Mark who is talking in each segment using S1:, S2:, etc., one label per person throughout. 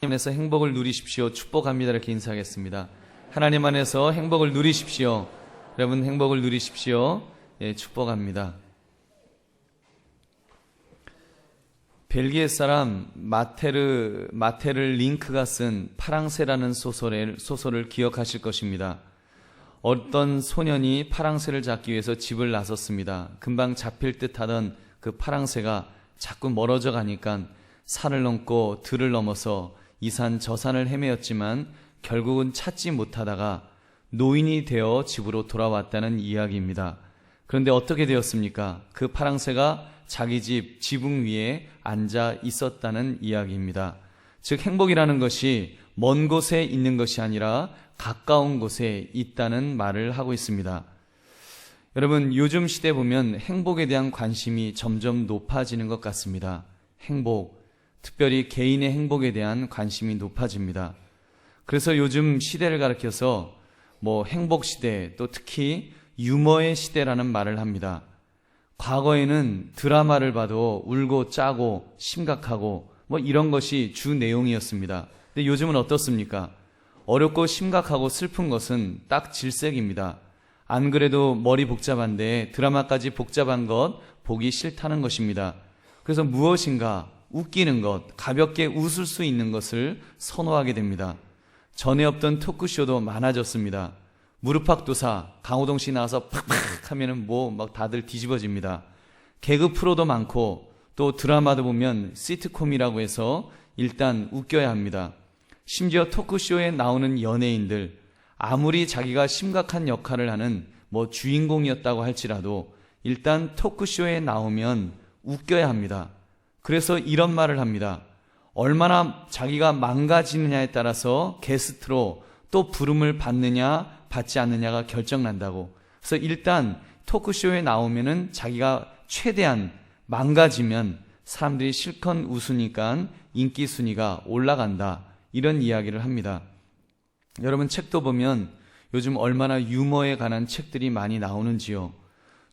S1: 하나님 안에서 행복을 누리십시오. 축복합니다. 이렇게 인사하겠습니다. 하나님 안에서 행복을 누리십시오. 여러분 행복을 누리십시오. 예, 축복합니다. 벨기에 사람 마테르 링크가 쓴 파랑새라는 소설을 기억하실 것입니다. 어떤 소년이 파랑새를 잡기 위해서 집을 나섰습니다. 금방 잡힐 듯 하던 그 파랑새가 자꾸 멀어져 가니까 산을 넘고 들을 넘어서 이 산 저 산을 헤매었지만 결국은 찾지 못하다가 노인이 되어 집으로 돌아왔다는 이야기입니다. 그런데 어떻게 되었습니까? 그 파랑새가 자기 집 지붕 위에 앉아 있었다는 이야기입니다. 즉 행복이라는 것이 먼 곳에 있는 것이 아니라 가까운 곳에 있다는 말을 하고 있습니다. 여러분 요즘 시대 보면 행복에 대한 관심이 점점 높아지는 것 같습니다. 행복, 특별히 개인의 행복에 대한 관심이 높아집니다. 그래서 요즘 시대를 가리켜서 행복 시대, 또 특히 유머의 시대라는 말을 합니다. 과거에는 드라마를 봐도 울고 짜고 심각하고 이런 것이 주 내용이었습니다. 근데 요즘은 어떻습니까? 어렵고 심각하고 슬픈 것은 딱 질색입니다. 안 그래도 머리 복잡한데 드라마까지 복잡한 것 보기 싫다는 것입니다. 그래서 무엇인가 웃기는 것, 가볍게 웃을 수 있는 것을 선호하게 됩니다. 전에 없던 토크쇼도 많아졌습니다. 무릎팍도사, 강호동 씨 나와서 팍팍 하면은 막 다들 뒤집어집니다. 개그 프로도 많고 또 드라마도 보면 시트콤이라고 해서 일단 웃겨야 합니다. 심지어 토크쇼에 나오는 연예인들, 아무리 자기가 심각한 역할을 하는 주인공이었다고 할지라도 일단 토크쇼에 나오면 웃겨야 합니다. 그래서 이런 말을 합니다. 얼마나 자기가 망가지느냐에 따라서 게스트로 또 부름을 받느냐 받지 않느냐가 결정난다고. 그래서 일단 토크쇼에 나오면은 자기가 최대한 망가지면 사람들이 실컷 웃으니까 인기 순위가 올라간다. 이런 이야기를 합니다. 여러분 책도 보면 요즘 얼마나 유머에 관한 책들이 많이 나오는지요.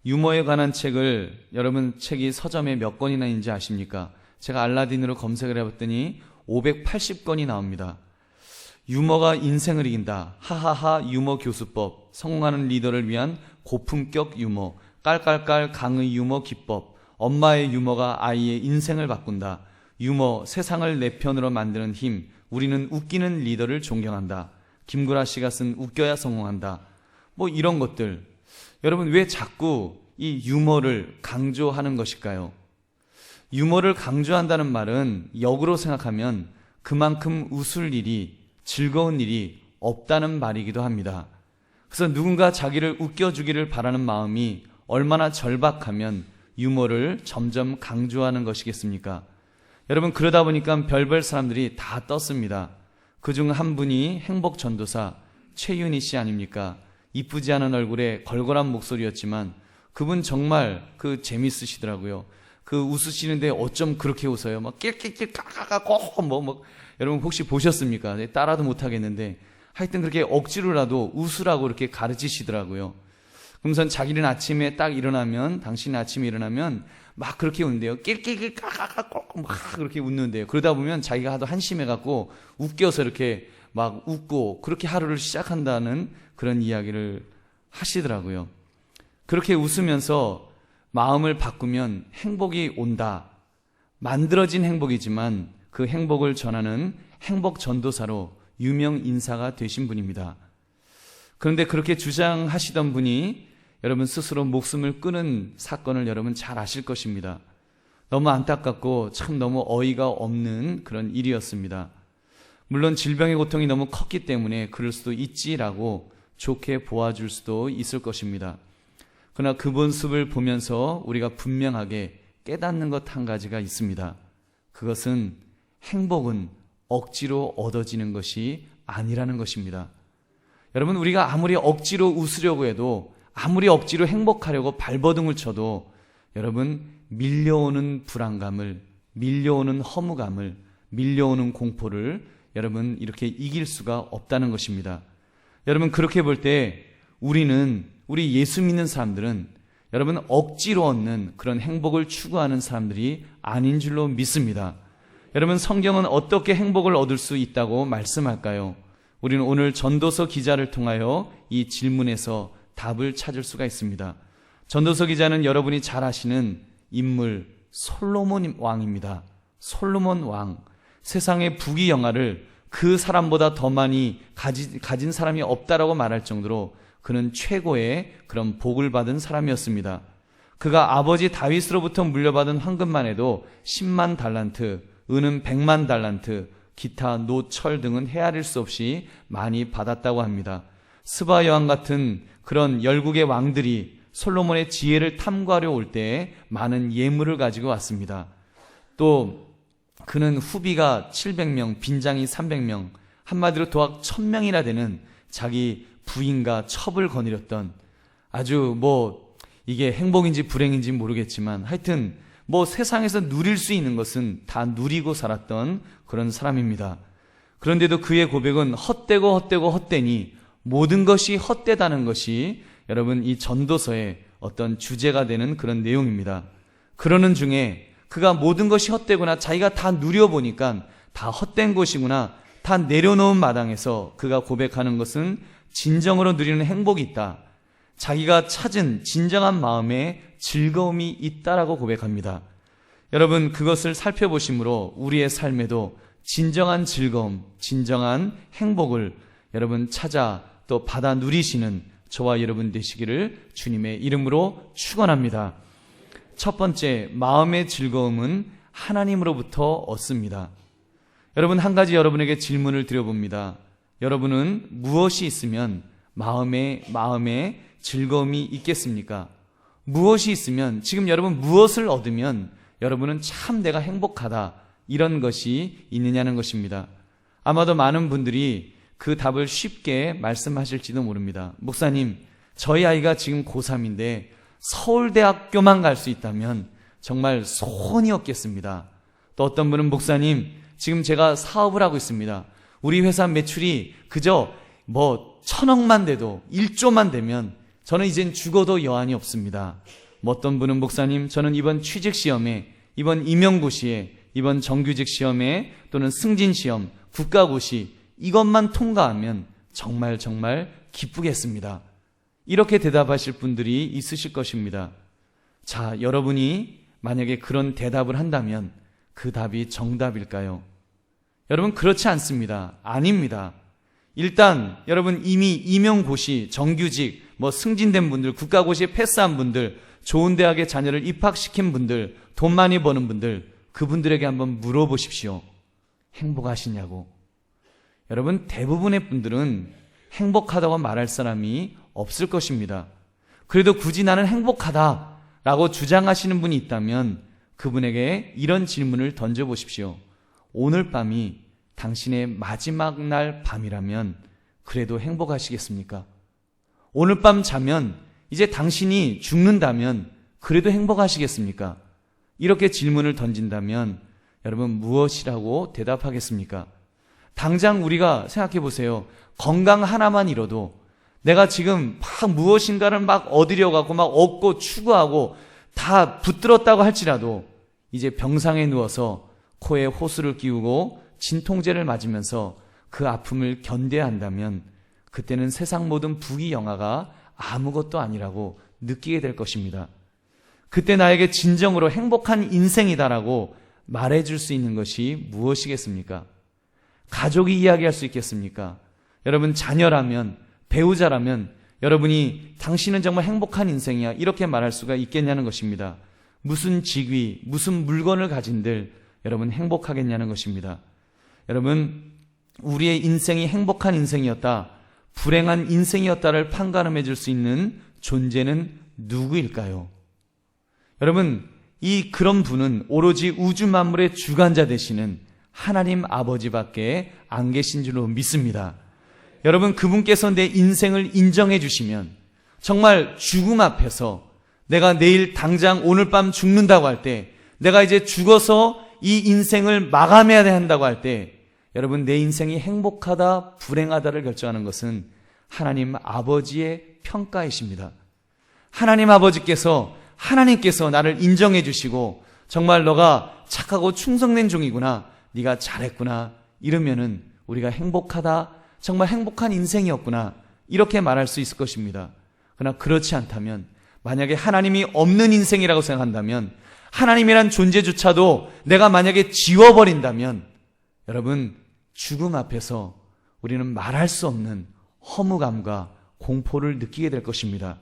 S1: 유머에 관한 책을 여러분 책이 서점에 몇 권이나 있는지 아십니까? 제가 알라딘으로 검색을 해봤더니 580권이 나옵니다. 유머가 인생을 이긴다. 하하하 유머 교수법. 성공하는 리더를 위한 고품격 유머. 깔깔깔 강의 유머 기법. 엄마의 유머가 아이의 인생을 바꾼다. 유머 세상을 내 편으로 만드는 힘. 우리는 웃기는 리더를 존경한다. 김구라 씨가 쓴 웃겨야 성공한다. 이런 것들. 여러분 왜 자꾸 이 유머를 강조하는 것일까요? 유머를 강조한다는 말은 역으로 생각하면 그만큼 웃을 일이, 즐거운 일이 없다는 말이기도 합니다. 그래서 누군가 자기를 웃겨주기를 바라는 마음이 얼마나 절박하면 유머를 점점 강조하는 것이겠습니까? 여러분 그러다 보니까 별별 사람들이 다 떴습니다. 그중 한 분이 행복전도사 최윤희 씨 아닙니까? 이쁘지 않은 얼굴에 걸걸한 목소리였지만 그분 정말 재밌으시더라고요. 웃으시는데 어쩜 그렇게 웃어요? 낄낄낄 까까까 여러분 혹시 보셨습니까? 따라도 못하겠는데 하여튼 그렇게 억지로라도 웃으라고 이렇게 가르치시더라고요. 그러면서 자기는 아침에 딱 일어나면 당신이 아침에 일어나면 막 그렇게 웃는데요. 낄낄낄 까까까 막 그렇게 웃는데요. 그러다 보면 자기가 하도 한심해갖고 웃겨서 이렇게 막 웃고 그렇게 하루를 시작한다는 그런 이야기를 하시더라고요. 그렇게 웃으면서 마음을 바꾸면 행복이 온다. 만들어진 행복이지만 그 행복을 전하는 행복 전도사로 유명 인사가 되신 분입니다. 그런데 그렇게 주장하시던 분이 여러분 스스로 목숨을 끊은 사건을 여러분 잘 아실 것입니다. 너무 안타깝고 참 너무 어이가 없는 그런 일이었습니다. 물론 질병의 고통이 너무 컸기 때문에 그럴 수도 있지라고 좋게 보아줄 수도 있을 것입니다. 그러나 그 모습을 보면서 우리가 분명하게 깨닫는 것 한 가지가 있습니다. 그것은 행복은 억지로 얻어지는 것이 아니라는 것입니다. 여러분 우리가 아무리 억지로 웃으려고 해도 아무리 억지로 행복하려고 발버둥을 쳐도 여러분 밀려오는 불안감을, 밀려오는 허무감을, 밀려오는 공포를 여러분 이렇게 이길 수가 없다는 것입니다. 여러분 그렇게 볼 때 우리 예수 믿는 사람들은 여러분 억지로 얻는 그런 행복을 추구하는 사람들이 아닌 줄로 믿습니다. 여러분, 성경은 어떻게 행복을 얻을 수 있다고 말씀할까요? 우리는 오늘 전도서 기자를 통하여 이 질문에서 답을 찾을 수가 있습니다. 전도서 기자는 여러분이 잘 아시는 인물 솔로몬 왕입니다. 솔로몬 왕. 세상의 부귀영화를 그 사람보다 더 많이 가진 사람이 없다라고 말할 정도로 그는 최고의 그런 복을 받은 사람이었습니다. 그가 아버지 다윗으로부터 물려받은 황금만 해도 10만 달란트, 은은 100만 달란트, 기타 노, 철 등은 헤아릴 수 없이 많이 받았다고 합니다. 스바 여왕 같은 그런 열국의 왕들이 솔로몬의 지혜를 탐구하려 올 때에 많은 예물을 가지고 왔습니다. 또 그는 후비가 700명, 빈장이 300명, 한마디로 도학 1000명이나 되는 자기 부인과 첩을 거느렸던, 아주 이게 행복인지 불행인지 모르겠지만 하여튼 세상에서 누릴 수 있는 것은 다 누리고 살았던 그런 사람입니다. 그런데도 그의 고백은 헛되니 모든 것이 헛되다는 것이 여러분 이 전도서의 어떤 주제가 되는 그런 내용입니다. 그러는 중에 그가 모든 것이 헛되구나, 자기가 다 누려보니까 다 헛된 것이구나, 다 내려놓은 마당에서 그가 고백하는 것은 진정으로 누리는 행복이 있다, 자기가 찾은 진정한 마음에 즐거움이 있다라고 고백합니다. 여러분, 그것을 살펴보심으로 우리의 삶에도 진정한 즐거움, 진정한 행복을 여러분 찾아 또 받아 누리시는 저와 여러분 되시기를 주님의 이름으로 축원합니다. 첫 번째, 마음의 즐거움은 하나님으로부터 얻습니다. 여러분, 한 가지 여러분에게 질문을 드려봅니다. 여러분은 무엇이 있으면 마음에 즐거움이 있겠습니까? 무엇이 있으면, 지금 여러분 무엇을 얻으면 여러분은 참 내가 행복하다, 이런 것이 있느냐는 것입니다. 아마도 많은 분들이 그 답을 쉽게 말씀하실지도 모릅니다. 목사님, 저희 아이가 지금 고3인데 서울대학교만 갈 수 있다면 정말 소원이었겠습니다. 또 어떤 분은 목사님, 지금 제가 사업을 하고 있습니다. 우리 회사 매출이 그저 1000억만 돼도 1조만 되면 저는 이젠 죽어도 여한이 없습니다. 어떤 분은 목사님, 저는 이번 취직시험에, 이번 임용고시에, 이번 정규직 시험에, 또는 승진시험, 국가고시 이것만 통과하면 정말 기쁘겠습니다. 이렇게 대답하실 분들이 있으실 것입니다. 자, 여러분이 만약에 그런 대답을 한다면 그 답이 정답일까요? 여러분, 그렇지 않습니다. 아닙니다. 일단 여러분 이미 임용고시, 정규직, 승진된 분들, 국가고시에 패스한 분들, 좋은 대학에 자녀를 입학시킨 분들, 돈 많이 버는 분들, 그분들에게 한번 물어보십시오. 행복하시냐고. 여러분, 대부분의 분들은 행복하다고 말할 사람이 없을 것입니다. 그래도 굳이 나는 행복하다라고 주장하시는 분이 있다면 그분에게 이런 질문을 던져보십시오. 오늘 밤이 당신의 마지막 날 밤이라면 그래도 행복하시겠습니까? 오늘 밤 자면 이제 당신이 죽는다면 그래도 행복하시겠습니까? 이렇게 질문을 던진다면 여러분 무엇이라고 대답하겠습니까? 당장 우리가 생각해 보세요. 건강 하나만 잃어도 내가 지금 무엇인가를 얻으려고 하고 얻고 추구하고 다 붙들었다고 할지라도 이제 병상에 누워서 코에 호수를 끼우고 진통제를 맞으면서 그 아픔을 견뎌야 한다면 그때는 세상 모든 부귀영화가 아무것도 아니라고 느끼게 될 것입니다. 그때 나에게 진정으로 행복한 인생이다라고 말해줄 수 있는 것이 무엇이겠습니까? 가족이 이야기할 수 있겠습니까? 여러분, 자녀라면, 배우자라면 여러분이 당신은 정말 행복한 인생이야 이렇게 말할 수가 있겠냐는 것입니다. 무슨 직위, 무슨 물건을 가진들 여러분 행복하겠냐는 것입니다. 여러분, 우리의 인생이 행복한 인생이었다, 불행한 인생이었다를 판가름해 줄 수 있는 존재는 누구일까요? 여러분, 그런 분은 오로지 우주 만물의 주관자 되시는 하나님 아버지밖에 안 계신 줄로 믿습니다. 여러분, 그분께서 내 인생을 인정해 주시면 정말 죽음 앞에서 내가 내일 당장 오늘 밤 죽는다고 할 때, 내가 이제 죽어서 이 인생을 마감해야 한다고 할 때, 여러분, 내 인생이 행복하다 불행하다를 결정하는 것은 하나님 아버지의 평가이십니다. 하나님께서 나를 인정해 주시고 정말 너가 착하고 충성된 종이구나, 네가 잘했구나 이러면은 우리가 행복하다, 정말 행복한 인생이었구나 이렇게 말할 수 있을 것입니다. 그러나 그렇지 않다면, 만약에 하나님이 없는 인생이라고 생각한다면, 하나님이란 존재조차도 내가 만약에 지워버린다면, 여러분, 죽음 앞에서 우리는 말할 수 없는 허무감과 공포를 느끼게 될 것입니다.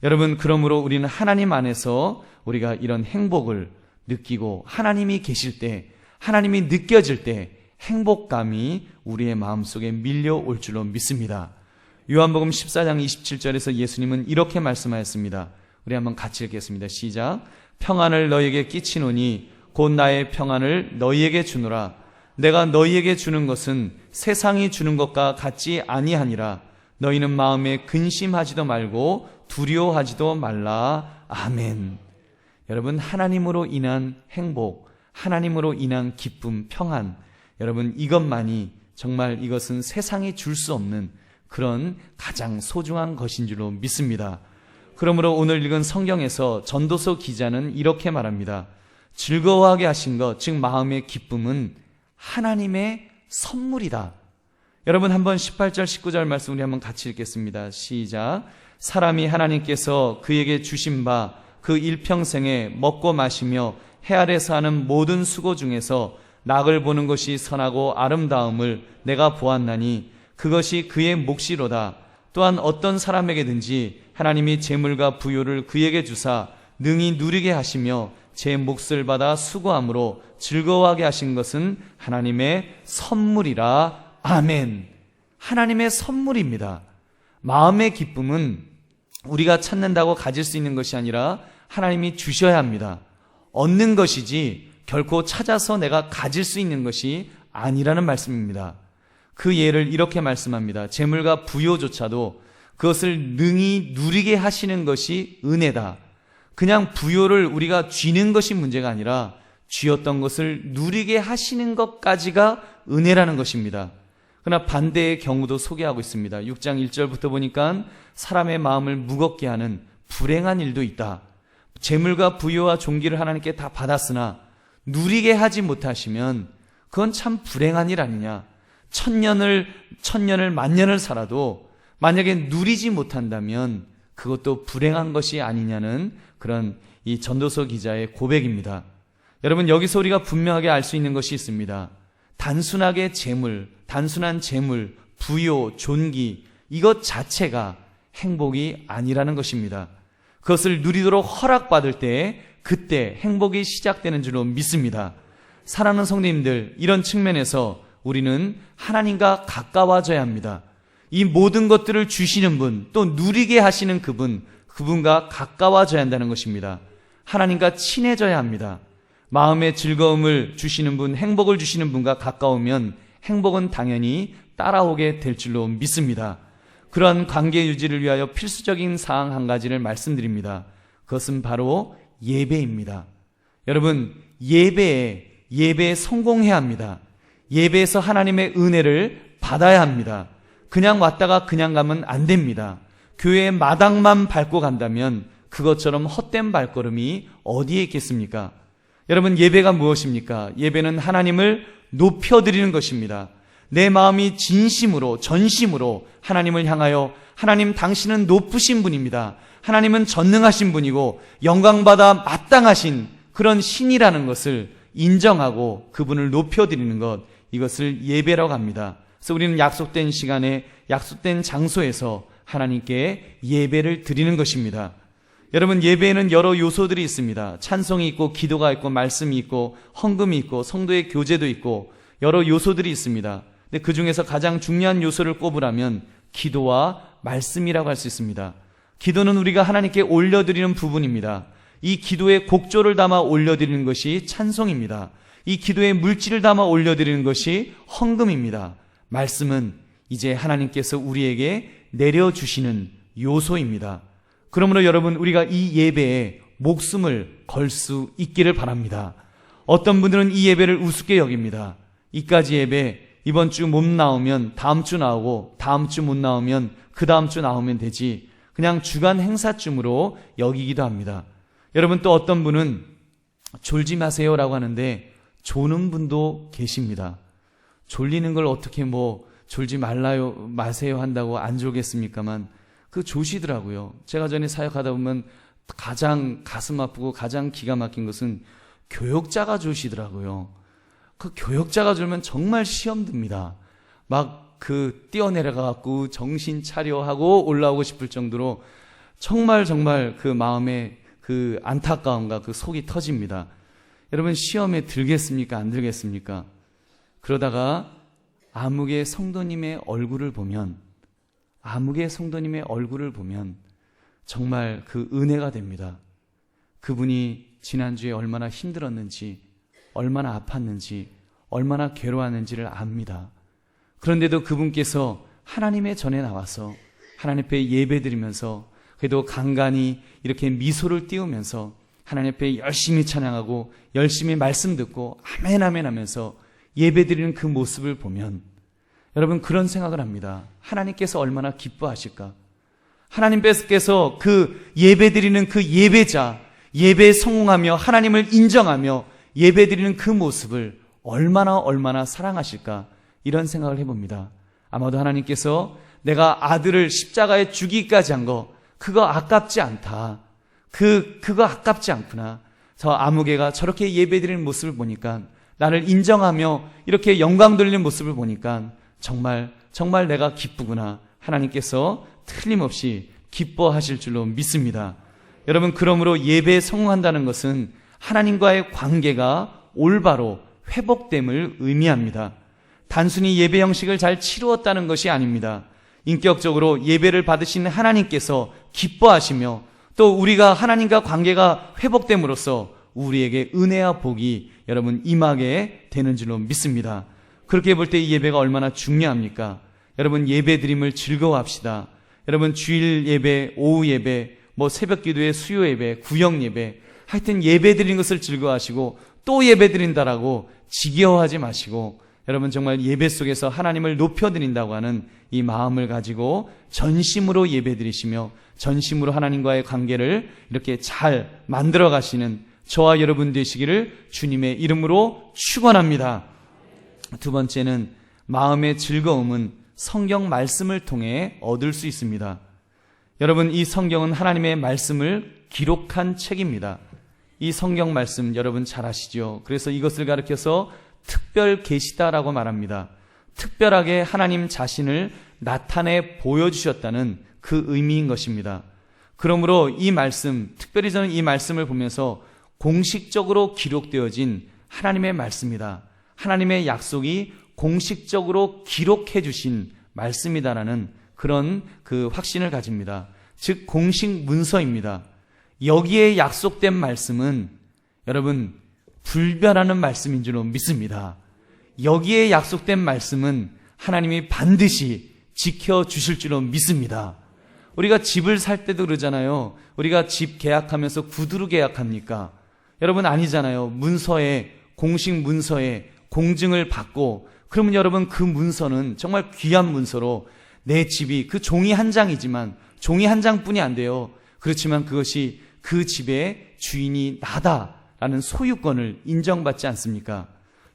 S1: 여러분, 그러므로 우리는 하나님 안에서 우리가 이런 행복을 느끼고, 하나님이 계실 때, 하나님이 느껴질 때 행복감이 우리의 마음속에 밀려올 줄로 믿습니다. 요한복음 14장 27절에서 예수님은 이렇게 말씀하였습니다. 우리 한번 같이 읽겠습니다. 시작. 평안을 너희에게 끼치노니 곧 나의 평안을 너희에게 주노라. 내가 너희에게 주는 것은 세상이 주는 것과 같지 아니하니라. 너희는 마음에 근심하지도 말고 두려워하지도 말라. 아멘. 여러분, 하나님으로 인한 행복, 하나님으로 인한 기쁨, 평안, 여러분, 이것만이 정말 이것은 세상이 줄 수 없는 그런 가장 소중한 것인 줄로 믿습니다. 그러므로 오늘 읽은 성경에서 전도서 기자는 이렇게 말합니다. 즐거워하게 하신 것, 즉 마음의 기쁨은 하나님의 선물이다. 여러분, 한번 18절 19절 말씀 우리 한번 같이 읽겠습니다. 시작. 사람이 하나님께서 그에게 주신 바 그 일평생에 먹고 마시며 해 아래서 하는 모든 수고 중에서 낙을 보는 것이 선하고 아름다움을 내가 보았나니 그것이 그의 몫이로다. 또한 어떤 사람에게든지 하나님이 재물과 부요를 그에게 주사 능히 누리게 하시며 제 몫을 받아 수고함으로 즐거워하게 하신 것은 하나님의 선물이라. 아멘. 하나님의 선물입니다. 마음의 기쁨은 우리가 찾는다고 가질 수 있는 것이 아니라 하나님이 주셔야 합니다. 얻는 것이지 결코 찾아서 내가 가질 수 있는 것이 아니라는 말씀입니다. 그 예를 이렇게 말씀합니다. 재물과 부요조차도 그것을 능히 누리게 하시는 것이 은혜다. 그냥 부요를 우리가 쥐는 것이 문제가 아니라 쥐었던 것을 누리게 하시는 것까지가 은혜라는 것입니다. 그러나 반대의 경우도 소개하고 있습니다. 6장 1절부터 보니까 사람의 마음을 무겁게 하는 불행한 일도 있다. 재물과 부요와 존귀를 하나님께 다 받았으나 누리게 하지 못하시면 그건 참 불행한 일 아니냐. 천년을 만년을 살아도 만약에 누리지 못한다면 그것도 불행한 것이 아니냐는 그런 이 전도서 기자의 고백입니다. 여러분, 여기서 우리가 분명하게 알 수 있는 것이 있습니다. 단순한 재물, 부요, 존귀, 이것 자체가 행복이 아니라는 것입니다. 그것을 누리도록 허락받을 때 그때 행복이 시작되는 줄로 믿습니다. 사랑하는 성도님들, 이런 측면에서 우리는 하나님과 가까워져야 합니다. 이 모든 것들을 주시는 분, 또 누리게 하시는 그분과 가까워져야 한다는 것입니다. 하나님과 친해져야 합니다. 마음의 즐거움을 주시는 분, 행복을 주시는 분과 가까우면 행복은 당연히 따라오게 될 줄로 믿습니다. 그러한 관계 유지를 위하여 필수적인 사항 한 가지를 말씀드립니다. 그것은 바로 예배입니다. 여러분, 예배에 성공해야 합니다. 예배에서 하나님의 은혜를 받아야 합니다. 그냥 왔다가 그냥 가면 안 됩니다. 교회의 마당만 밟고 간다면 그것처럼 헛된 발걸음이 어디에 있겠습니까? 여러분, 예배가 무엇입니까? 예배는 하나님을 높여드리는 것입니다. 내 마음이 진심으로, 전심으로 하나님을 향하여, 하나님 당신은 높으신 분입니다. 하나님은 전능하신 분이고 영광받아 마땅하신 그런 신이라는 것을 인정하고 그분을 높여드리는 것, 이것을 예배라고 합니다. 그래서 우리는 약속된 시간에 약속된 장소에서 하나님께 예배를 드리는 것입니다. 여러분, 예배에는 여러 요소들이 있습니다. 찬송이 있고 기도가 있고 말씀이 있고 헌금이 있고 성도의 교제도 있고 여러 요소들이 있습니다. 근데 그 중에서 가장 중요한 요소를 꼽으라면 기도와 말씀이라고 할 수 있습니다. 기도는 우리가 하나님께 올려드리는 부분입니다. 이 기도에 곡조를 담아 올려드리는 것이 찬송입니다. 이 기도에 물질을 담아 올려드리는 것이 헌금입니다. 말씀은 이제 하나님께서 우리에게 내려주시는 요소입니다. 그러므로 여러분, 우리가 이 예배에 목숨을 걸 수 있기를 바랍니다. 어떤 분들은 이 예배를 우습게 여깁니다. 이까지 예배 이번 주 못 나오면 다음 주 나오고 다음 주 못 나오면 그 다음 주 나오면 되지, 그냥 주간 행사쯤으로 여기기도 합니다. 여러분, 또 어떤 분은 졸지 마세요라고 하는데 조는 분도 계십니다. 졸리는 걸 어떻게 졸지 마세요 한다고 안 졸겠습니까만 조시더라고요. 제가 전에 사역하다 보면 가장 가슴 아프고 가장 기가 막힌 것은 교역자가 조시더라고요. 교역자가 졸면 정말 시험 듭니다. 뛰어내려가갖고 정신 차려 하고 올라오고 싶을 정도로 정말 그 마음에 안타까움과 속이 터집니다. 여러분, 시험에 들겠습니까? 안 들겠습니까? 그러다가 아무개 성도님의 얼굴을 보면 정말 은혜가 됩니다. 그분이 지난주에 얼마나 힘들었는지, 얼마나 아팠는지, 얼마나 괴로웠는지를 압니다. 그런데도 그분께서 하나님의 전에 나와서 하나님 앞에 예배드리면서 그래도 간간히 이렇게 미소를 띄우면서 하나님 앞에 열심히 찬양하고 열심히 말씀 듣고 아멘 아멘 하면서 예배드리는 그 모습을 보면 여러분, 그런 생각을 합니다. 하나님께서 얼마나 기뻐하실까? 하나님께서 예배드리는 예배자, 예배에 성공하며 하나님을 인정하며 예배드리는 그 모습을 얼마나 사랑하실까? 이런 생각을 해봅니다. 아마도 하나님께서 내가 아들을 십자가에 죽이기까지 한 거, 그거 아깝지 않다. 그거 아깝지 않구나. 저 아무개가 저렇게 예배드리는 모습을 보니까, 나를 인정하며 이렇게 영광 돌리는 모습을 보니까 정말 내가 기쁘구나. 하나님께서 틀림없이 기뻐하실 줄로 믿습니다. 여러분, 그러므로 예배에 성공한다는 것은 하나님과의 관계가 올바로 회복됨을 의미합니다. 단순히 예배 형식을 잘 치루었다는 것이 아닙니다. 인격적으로 예배를 받으신 하나님께서 기뻐하시며 또 우리가 하나님과 관계가 회복됨으로써 우리에게 은혜와 복이 여러분 임하게 되는 줄로 믿습니다. 그렇게 볼 때 이 예배가 얼마나 중요합니까? 여러분, 예배 드림을 즐거워합시다. 여러분, 주일 예배, 오후 예배, 새벽 기도회, 수요 예배, 구역 예배, 하여튼 예배 드리는 것을 즐거워하시고 또 예배 드린다라고 지겨워하지 마시고 여러분, 정말 예배 속에서 하나님을 높여드린다고 하는 이 마음을 가지고 전심으로 예배 드리시며 전심으로 하나님과의 관계를 이렇게 잘 만들어 가시는 저와 여러분 되시기를 주님의 이름으로 축원합니다. 두 번째는 마음의 즐거움은 성경 말씀을 통해 얻을 수 있습니다. 여러분, 이 성경은 하나님의 말씀을 기록한 책입니다. 이 성경 말씀 여러분 잘 아시죠? 그래서 이것을 가리켜서 특별 계시다라고 말합니다. 특별하게 하나님 자신을 나타내 보여주셨다는 그 의미인 것입니다. 그러므로 이 말씀, 특별히 저는 이 말씀을 보면서 공식적으로 기록되어진 하나님의 말씀이다. 하나님의 약속이 공식적으로 기록해 주신 말씀이다라는 그런 확신을 가집니다. 즉 공식 문서입니다. 여기에 약속된 말씀은 여러분 불변하는 말씀인 줄로 믿습니다. 여기에 약속된 말씀은 하나님이 반드시 지켜주실 줄로 믿습니다. 우리가 집을 살 때도 그러잖아요. 우리가 집 계약하면서 구두로 계약합니까? 여러분 아니잖아요. 공식 문서에 공증을 받고, 그러면 여러분 그 문서는 정말 귀한 문서로 내 집이 종이 한 장이지만 종이 한 장뿐이 안 돼요. 그렇지만 그것이 그 집의 주인이 나다라는 소유권을 인정받지 않습니까?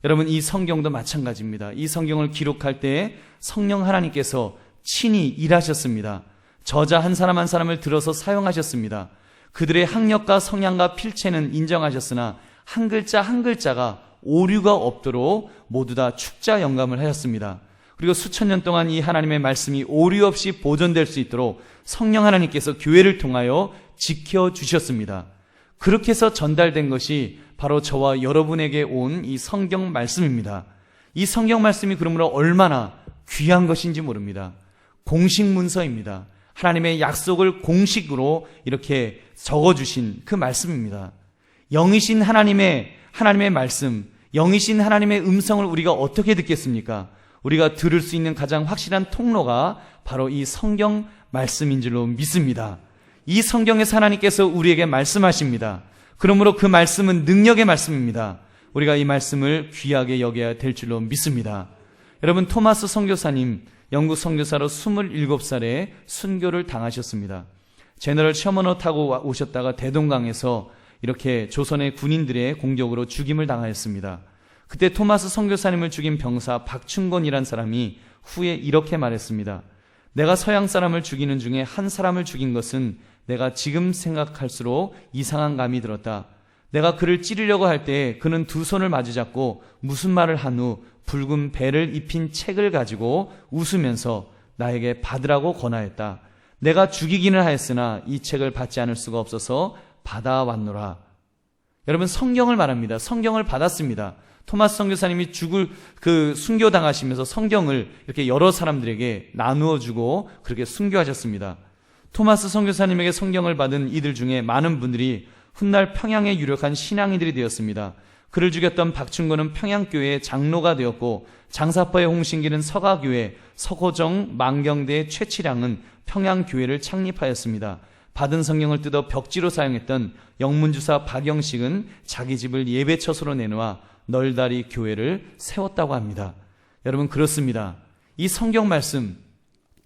S1: 여러분, 이 성경도 마찬가지입니다. 이 성경을 기록할 때 성령 하나님께서 친히 일하셨습니다. 저자 한 사람 한 사람을 들어서 사용하셨습니다. 그들의 학력과 성향과 필체는 인정하셨으나 한 글자 한 글자가 오류가 없도록 모두 다 축자 영감을 하셨습니다. 그리고 수천 년 동안 이 하나님의 말씀이 오류 없이 보존될 수 있도록 성령 하나님께서 교회를 통하여 지켜주셨습니다. 그렇게 해서 전달된 것이 바로 저와 여러분에게 온 이 성경 말씀입니다. 이 성경 말씀이 그러므로 얼마나 귀한 것인지 모릅니다. 공식 문서입니다. 하나님의 약속을 공식으로 이렇게 적어주신 그 말씀입니다. 영이신 하나님의 말씀, 영이신 하나님의 음성을 우리가 어떻게 듣겠습니까? 우리가 들을 수 있는 가장 확실한 통로가 바로 이 성경 말씀인 줄로 믿습니다. 이 성경에서 하나님께서 우리에게 말씀하십니다. 그러므로 그 말씀은 능력의 말씀입니다. 우리가 이 말씀을 귀하게 여겨야 될 줄로 믿습니다. 여러분, 토마스 선교사님, 영국 선교사로 27살에 순교를 당하셨습니다. 제너럴 셔머너 타고 오셨다가 대동강에서 이렇게 조선의 군인들의 공격으로 죽임을 당하였습니다. 그때 토마스 선교사님을 죽인 병사 박충곤이란 사람이 후에 이렇게 말했습니다. 내가 서양 사람을 죽이는 중에 한 사람을 죽인 것은 내가 지금 생각할수록 이상한 감이 들었다. 내가 그를 찌르려고 할 때 그는 두 손을 마주잡고 무슨 말을 한 후 붉은 배를 입힌 책을 가지고 웃으면서 나에게 받으라고 권하였다. 내가 죽이기는 하였으나 이 책을 받지 않을 수가 없어서 받아왔노라. 여러분, 성경을 말합니다. 성경을 받았습니다. 토마스 선교사님이 순교당하시면서 성경을 이렇게 여러 사람들에게 나누어 주고 그렇게 순교하셨습니다. 토마스 선교사님에게 성경을 받은 이들 중에 많은 분들이 훗날 평양에 유력한 신앙인들이 되었습니다. 그를 죽였던 박충곤은 평양교회의 장로가 되었고, 장사파의 홍신길은 서가교회, 서호정, 망경대의 최치량은 평양교회를 창립하였습니다. 받은 성경을 뜯어 벽지로 사용했던 영문주사 박영식은 자기 집을 예배처소로 내놓아 널다리 교회를 세웠다고 합니다. 여러분, 그렇습니다. 이 성경 말씀,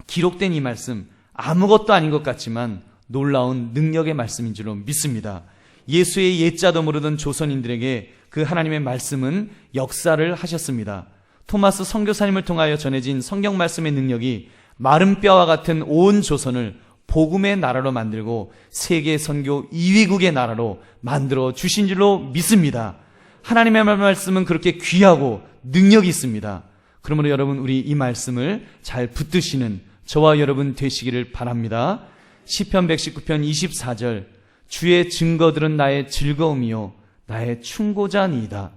S1: 기록된 이 말씀, 아무것도 아닌 것 같지만 놀라운 능력의 말씀인 줄로 믿습니다. 예수의 예자도 모르던 조선인들에게 그 하나님의 말씀은 역사를 하셨습니다. 토마스 선교사님을 통하여 전해진 성경 말씀의 능력이 마른 뼈와 같은 온 조선을 복음의 나라로 만들고 세계 선교 2위국의 나라로 만들어 주신 줄로 믿습니다. 하나님의 말씀은 그렇게 귀하고 능력이 있습니다. 그러므로 여러분, 우리 이 말씀을 잘 붙드시는 저와 여러분 되시기를 바랍니다. 시편 119편 24절, 주의 증거들은 나의 즐거움이요 나의 충고자니이다.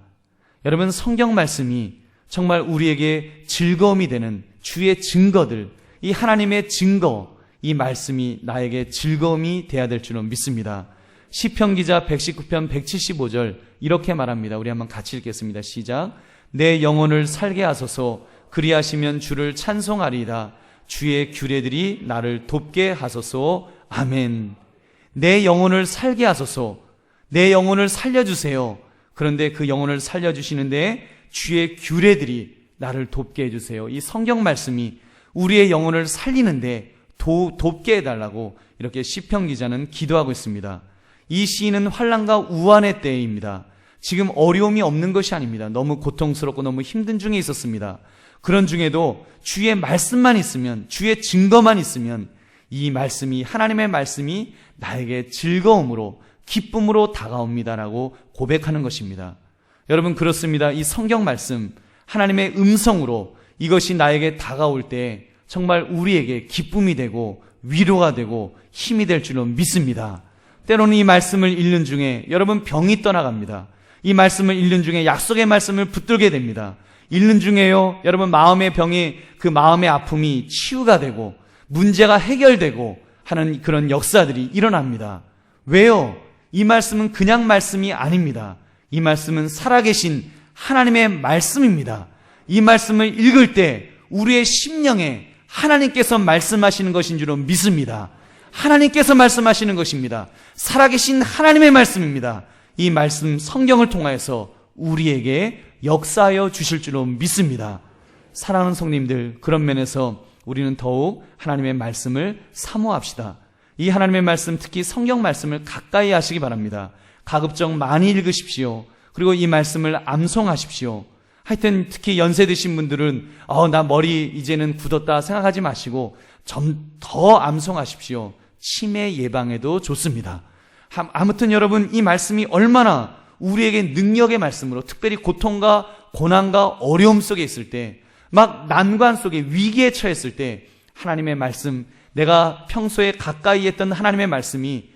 S1: 여러분, 성경 말씀이 정말 우리에게 즐거움이 되는 주의 증거들, 이 하나님의 증거, 이 말씀이 나에게 즐거움이 돼야 될 줄로 믿습니다. 시편 기자 119편 175절 이렇게 말합니다. 우리 한번 같이 읽겠습니다. 시작. 내 영혼을 살게 하소서. 그리하시면 주를 찬송하리이다. 주의 규례들이 나를 돕게 하소서. 아멘. 내 영혼을 살게 하소서. 내 영혼을 살려주세요. 그런데 그 영혼을 살려주시는데 주의 규례들이 나를 돕게 해주세요. 이 성경 말씀이 우리의 영혼을 살리는데 돕게 해달라고 이렇게 시편 기자는 기도하고 있습니다. 이 시인은 환난과 우환의 때입니다. 지금 어려움이 없는 것이 아닙니다. 너무 고통스럽고 너무 힘든 중에 있었습니다. 그런 중에도 주의 말씀만 있으면, 주의 증거만 있으면 이 말씀이, 하나님의 말씀이 나에게 즐거움으로, 기쁨으로 다가옵니다라고 고백하는 것입니다. 여러분, 그렇습니다. 이 성경 말씀, 하나님의 음성으로 이것이 나에게 다가올 때 정말 우리에게 기쁨이 되고 위로가 되고 힘이 될 줄로 믿습니다. 때로는 이 말씀을 읽는 중에 여러분 병이 떠나갑니다. 이 말씀을 읽는 중에 약속의 말씀을 붙들게 됩니다. 읽는 중에요, 여러분 마음의 병이, 그 마음의 아픔이 치유가 되고 문제가 해결되고 하는 그런 역사들이 일어납니다. 왜요? 이 말씀은 그냥 말씀이 아닙니다. 이 말씀은 살아계신 하나님의 말씀입니다. 이 말씀을 읽을 때 우리의 심령에 하나님께서 말씀하시는 것인 줄로 믿습니다. 하나님께서 말씀하시는 것입니다. 살아계신 하나님의 말씀입니다. 이 말씀 성경을 통하여서 우리에게 역사하여 주실 줄로 믿습니다. 사랑하는 성님들, 그런 면에서 우리는 더욱 하나님의 말씀을 사모합시다. 이 하나님의 말씀, 특히 성경 말씀을 가까이 하시기 바랍니다. 가급적 많이 읽으십시오. 그리고 이 말씀을 암송하십시오. 하여튼 특히 연세 드신 분들은 나 머리 이제는 굳었다 생각하지 마시고 좀 더 암송하십시오. 치매 예방에도 좋습니다. 아무튼 여러분, 이 말씀이 얼마나 우리에게 능력의 말씀으로, 특별히 고통과 고난과 어려움 속에 있을 때, 막 난관 속에 위기에 처했을 때 하나님의 말씀, 내가 평소에 가까이 했던 하나님의 말씀이,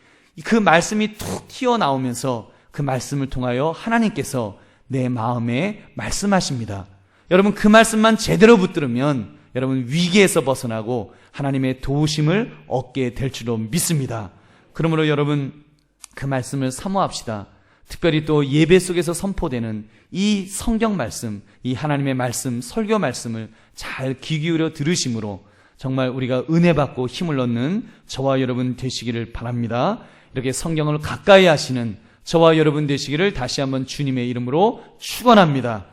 S1: 그 말씀이 툭 튀어나오면서 그 말씀을 통하여 하나님께서 내 마음에 말씀하십니다. 여러분, 그 말씀만 제대로 붙들으면 여러분 위기에서 벗어나고 하나님의 도우심을 얻게 될 줄로 믿습니다. 그러므로 여러분, 그 말씀을 사모합시다. 특별히 또 예배 속에서 선포되는 이 성경 말씀, 이 하나님의 말씀, 설교 말씀을 잘 귀 기울여 들으심으로 정말 우리가 은혜 받고 힘을 얻는 저와 여러분 되시기를 바랍니다. 이렇게 성경을 가까이 하시는 저와 여러분 되시기를 다시 한번 주님의 이름으로 축원합니다.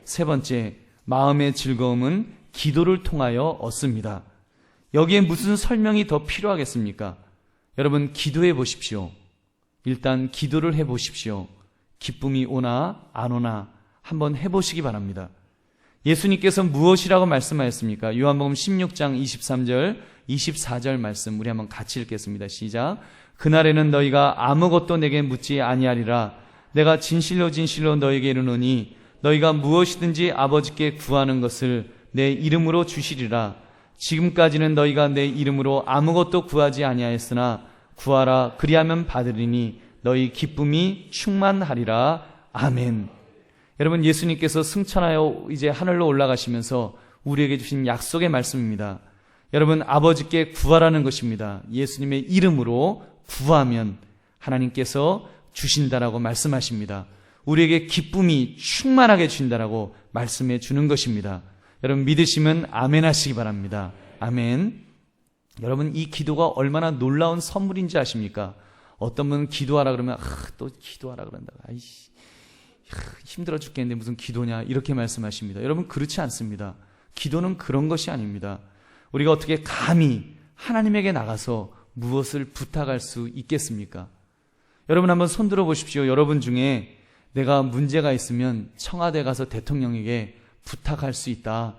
S1: 세 번째, 마음의 즐거움은 기도를 통하여 얻습니다. 여기에 무슨 설명이 더 필요하겠습니까? 여러분, 기도해 보십시오. 일단 기도를 해 보십시오. 기쁨이 오나 안 오나 한번 해보시기 바랍니다. 예수님께서 무엇이라고 말씀하셨습니까? 요한복음 16장 23절, 24절 말씀 우리 한번 같이 읽겠습니다. 시작. 그날에는 너희가 아무것도 내게 묻지 아니하리라. 내가 진실로 진실로 너희에게 이르노니 너희가 무엇이든지 아버지께 구하는 것을 내 이름으로 주시리라. 지금까지는 너희가 내 이름으로 아무것도 구하지 아니하였으나 구하라 그리하면 받으리니 너희 기쁨이 충만하리라. 아멘. 여러분, 예수님께서 승천하여 이제 하늘로 올라가시면서 우리에게 주신 약속의 말씀입니다. 여러분, 아버지께 구하라는 것입니다. 예수님의 이름으로 구하면 하나님께서 주신다라고 말씀하십니다. 우리에게 기쁨이 충만하게 주신다라고 말씀해 주는 것입니다. 여러분, 믿으시면 아멘 하시기 바랍니다. 아멘. 여러분, 이 기도가 얼마나 놀라운 선물인지 아십니까? 어떤 분은 기도하라 그러면 또 기도하라 그런다. 아이씨, 힘들어 죽겠는데 무슨 기도냐 이렇게 말씀하십니다. 여러분, 그렇지 않습니다. 기도는 그런 것이 아닙니다. 우리가 어떻게 감히 하나님에게 나가서 무엇을 부탁할 수 있겠습니까? 여러분, 한번 손 들어 보십시오. 여러분 중에 내가 문제가 있으면 청와대 가서 대통령에게 부탁할 수 있다.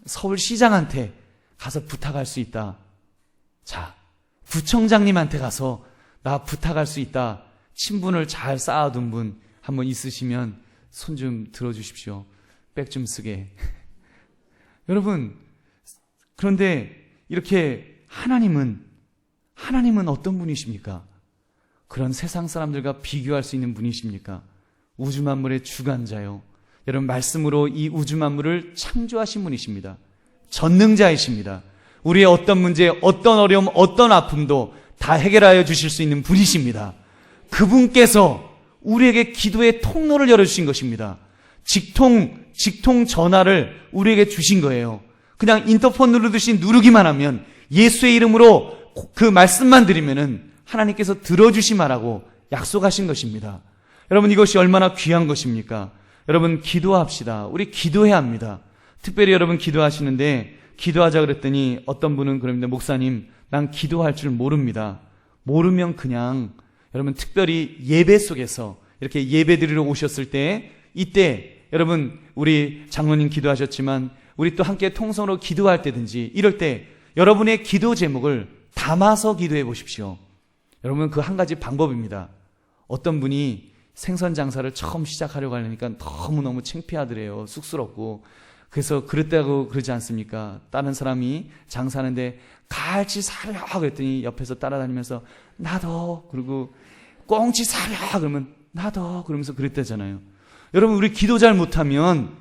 S1: 서울시장한테 가서 부탁할 수 있다. 자, 구청장님한테 가서 나 부탁할 수 있다. 친분을 잘 쌓아둔 분 한번 있으시면 손 좀 들어주십시오. 백 좀 쓰게. 여러분, 그런데 이렇게 하나님은 어떤 분이십니까? 그런 세상 사람들과 비교할 수 있는 분이십니까? 우주 만물의 주관자요. 여러분, 말씀으로 이 우주 만물을 창조하신 분이십니다. 전능자이십니다. 우리의 어떤 문제, 어떤 어려움, 어떤 아픔도 다 해결하여 주실 수 있는 분이십니다. 그분께서 우리에게 기도의 통로를 열어주신 것입니다. 직통 전화를 우리에게 주신 거예요. 그냥 인터폰 누르듯이 누르기만 하면 예수의 이름으로 그 말씀만 드리면은 하나님께서 들어주시마라고 약속하신 것입니다. 여러분, 이것이 얼마나 귀한 것입니까? 여러분, 기도합시다. 우리 기도해야 합니다. 특별히 여러분 기도하시는데 기도하자 그랬더니 어떤 분은 그럽니다. 목사님, 난 기도할 줄 모릅니다. 모르면 그냥 여러분 특별히 예배 속에서 이렇게 예배 드리러 오셨을 때 이때 여러분 우리 장로님 기도하셨지만 우리 또 함께 통성으로 기도할 때든지 이럴 때 여러분의 기도 제목을 담아서 기도해 보십시오. 여러분, 그 한 가지 방법입니다. 어떤 분이 생선 장사를 처음 시작하려고 하려니까 너무너무 창피하더래요. 쑥스럽고. 그래서 그랬다고 그러지 않습니까? 다른 사람이 장사하는데 같이 사려 그랬더니 옆에서 따라다니면서 나도, 그리고 꽁치 사려 그러면 나도, 그러면서 그랬다잖아요. 여러분, 우리 기도 잘 못하면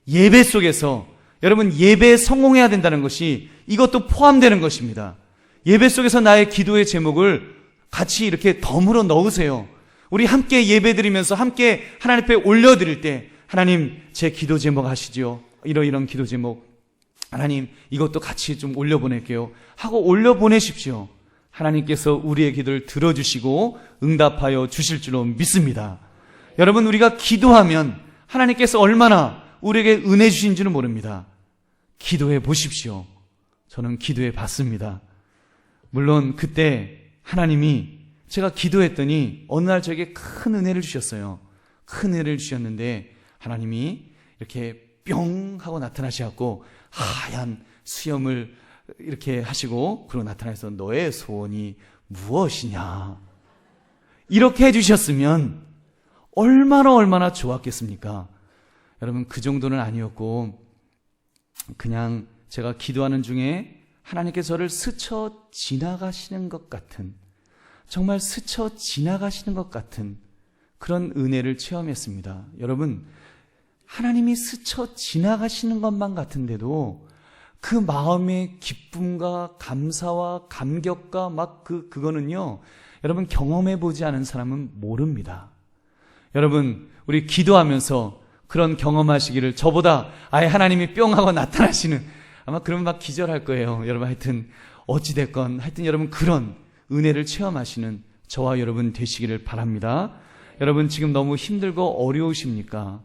S1: 예배 속에서 여러분 예배에 성공해야 된다는 것이 이것도 포함되는 것입니다. 예배 속에서 나의 기도의 제목을 같이 이렇게 덤으로 넣으세요. 우리 함께 예배 드리면서 함께 하나님 앞에 올려드릴 때 하나님, 제 기도 제목 하시지요. 이런 기도 제목 하나님 이것도 같이 좀 올려보낼게요 하고 올려보내십시오. 하나님께서 우리의 기도를 들어주시고 응답하여 주실 줄로 믿습니다. 여러분, 우리가 기도하면 하나님께서 얼마나 우리에게 은혜 주신 줄은 모릅니다. 기도해 보십시오. 저는 기도해 봤습니다. 물론 그때 하나님이 제가 기도했더니 어느 날 저에게 큰 은혜를 주셨어요. 큰 은혜를 주셨는데 하나님이 이렇게 뿅 하고 나타나셔갖고 하얀 수염을 이렇게 하시고 그러고 나타나서 너의 소원이 무엇이냐 이렇게 해주셨으면 얼마나 좋았겠습니까? 여러분, 그 정도는 아니었고 그냥 제가 기도하는 중에 하나님께서 저를 스쳐 지나가시는 것 같은, 정말 스쳐 지나가시는 것 같은 그런 은혜를 체험했습니다. 여러분, 하나님이 스쳐 지나가시는 것만 같은데도 그 마음의 기쁨과 감사와 감격과 그거는요, 여러분 경험해 보지 않은 사람은 모릅니다. 여러분, 우리 기도하면서 그런 경험하시기를, 저보다 아예 하나님이 뿅 하고 나타나시는, 아마 그러면 막 기절할 거예요. 여러분, 하여튼 어찌됐건 하여튼 여러분 그런 은혜를 체험하시는 저와 여러분 되시기를 바랍니다. 여러분, 지금 너무 힘들고 어려우십니까?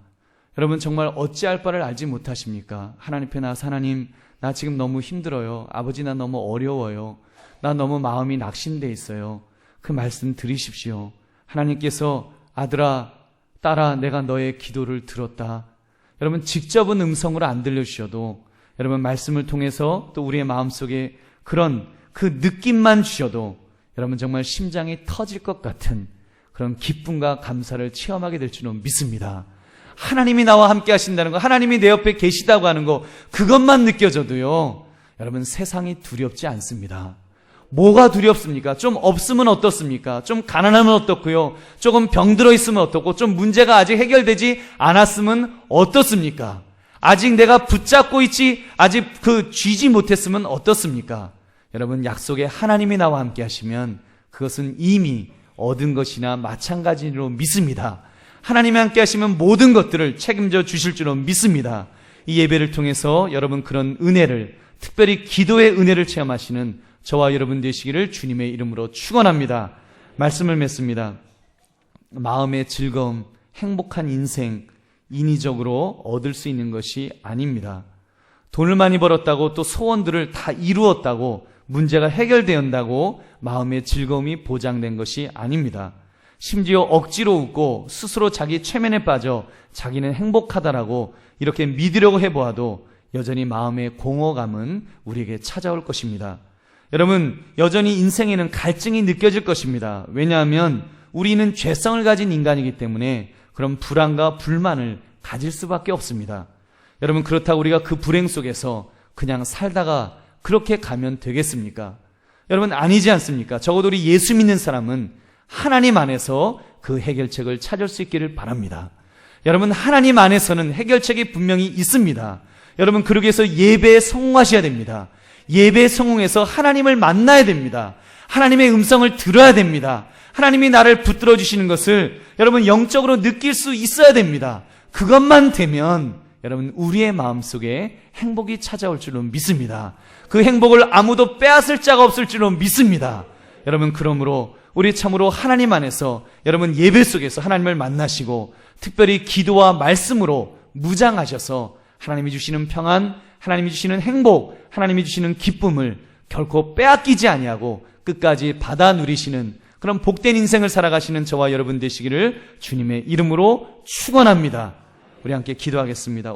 S1: 여러분, 정말 어찌할 바를 알지 못하십니까? 하나님 앞에 나와서 하나님, 나 지금 너무 힘들어요. 아버지, 나 너무 어려워요. 나 너무 마음이 낙심돼 있어요. 그 말씀 들으십시오. 하나님께서 아들아, 딸아, 내가 너의 기도를 들었다. 여러분, 직접은 음성으로 안 들려주셔도 여러분 말씀을 통해서 또 우리의 마음속에 그런 그 느낌만 주셔도 여러분 정말 심장이 터질 것 같은 그런 기쁨과 감사를 체험하게 될 줄은 믿습니다. 하나님이 나와 함께 하신다는 거, 하나님이 내 옆에 계시다고 하는 거, 그것만 느껴져도요, 여러분 세상이 두렵지 않습니다. 뭐가 두렵습니까? 좀 없으면 어떻습니까? 좀 가난하면 어떻고요? 조금 병들어 있으면 어떻고? 좀 문제가 아직 해결되지 않았으면 어떻습니까? 아직 내가 붙잡고 있지, 아직 쥐지 못했으면 어떻습니까? 여러분, 약속에 하나님이 나와 함께 하시면 그것은 이미 얻은 것이나 마찬가지로 믿습니다. 하나님이 함께 하시면 모든 것들을 책임져 주실 줄로 믿습니다. 이 예배를 통해서 여러분 그런 은혜를, 특별히 기도의 은혜를 체험하시는 저와 여러분 되시기를 주님의 이름으로 축원합니다. 말씀을 맺습니다. 마음의 즐거움, 행복한 인생, 인위적으로 얻을 수 있는 것이 아닙니다. 돈을 많이 벌었다고 또 소원들을 다 이루었다고 문제가 해결되었다고 마음의 즐거움이 보장된 것이 아닙니다. 심지어 억지로 웃고 스스로 자기 최면에 빠져 자기는 행복하다라고 이렇게 믿으려고 해보아도 여전히 마음의 공허감은 우리에게 찾아올 것입니다. 여러분, 여전히 인생에는 갈증이 느껴질 것입니다. 왜냐하면 우리는 죄성을 가진 인간이기 때문에 그런 불안과 불만을 가질 수밖에 없습니다. 여러분, 그렇다고 우리가 그 불행 속에서 그냥 살다가 그렇게 가면 되겠습니까? 여러분, 아니지 않습니까? 적어도 우리 예수 믿는 사람은 하나님 안에서 그 해결책을 찾을 수 있기를 바랍니다. 여러분, 하나님 안에서는 해결책이 분명히 있습니다. 여러분, 그러기 위해서 예배에 성공하셔야 됩니다. 예배에 성공해서 하나님을 만나야 됩니다. 하나님의 음성을 들어야 됩니다. 하나님이 나를 붙들어 주시는 것을 여러분 영적으로 느낄 수 있어야 됩니다. 그것만 되면 여러분 우리의 마음속에 행복이 찾아올 줄로 믿습니다. 그 행복을 아무도 빼앗을 자가 없을 줄로 믿습니다. 여러분, 그러므로 우리 참으로 하나님 안에서 여러분 예배 속에서 하나님을 만나시고 특별히 기도와 말씀으로 무장하셔서 하나님이 주시는 평안, 하나님이 주시는 행복, 하나님이 주시는 기쁨을 결코 빼앗기지 아니하고 끝까지 받아 누리시는 그런 복된 인생을 살아가시는 저와 여러분 되시기를 주님의 이름으로 축원합니다. 우리 함께 기도하겠습니다.